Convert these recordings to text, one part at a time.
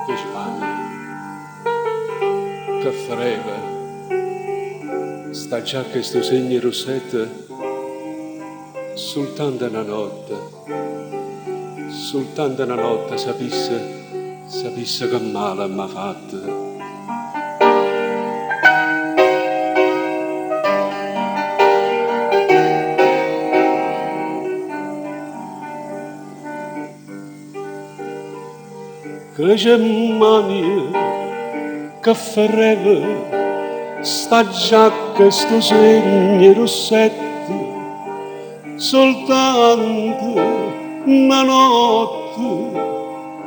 Che Spagna, che frega, sta già che sto segni rossette, soltanto una notte sapesse che male m'ha fatto. Che c'è mania, che frega, sta già che sto segni rossette, soltanto una notte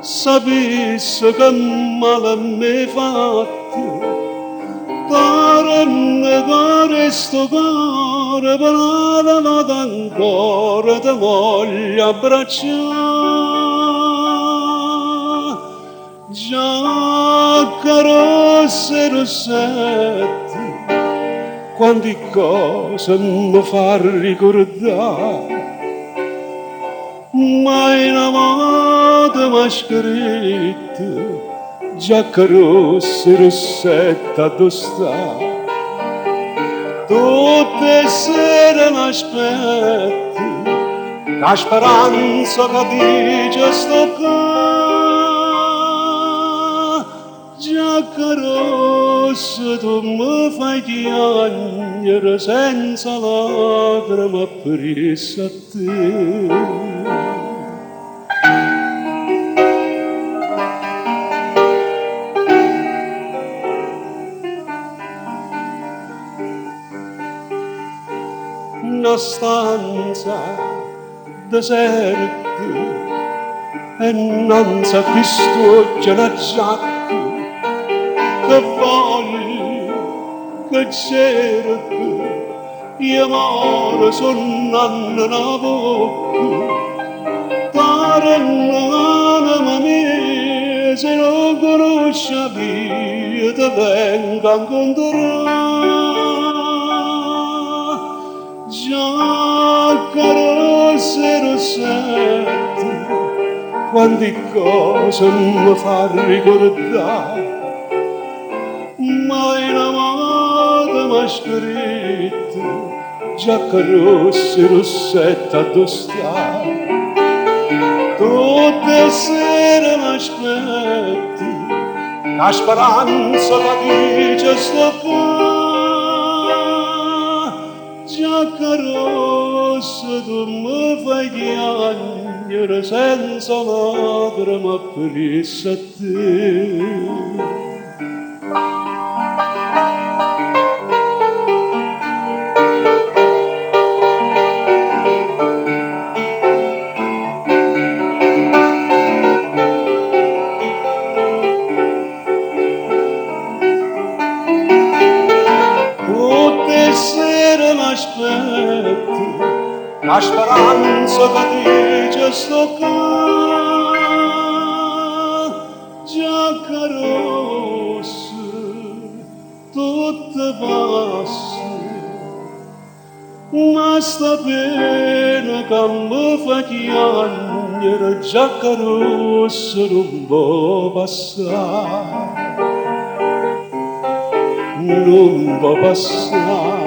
sapesse che male m'hai fatto. Care sto cuore, però la notte ancora ti voglio abbracciare. Giacca rossa e rossette, quante cose mi fa ricordare. Mai una volta m'ha scritto, giacca rossa e rossette addosso sta. Tutte le sere l'aspetto, la speranza che dice sto qua. Giacca rossa, tu mi fai piangere senza lacrime appresso a te. Una stanza deserta e innanzi a quest'oggi una giacca che voglio, che cerco, io amore sonnando una bocca. Pare l'anima mia, se non conosci la via, ti vengo a incontrare. Giacca rossa e rossette, quante cose mi fa ricordare. Mai una volta m'ha scritto, giacca rossa e rossetta addosso sta. Tutte le sere l'aspetto, la speranza che dice sto qua. Giacca rossa, tu mi fai piangere senza lacrime appresso a te. La speranza che dice sto qua. Giacca rossa, tutto passa, ma sta pena che mi fa piangere. Giacca rossa non può passare, non può passare.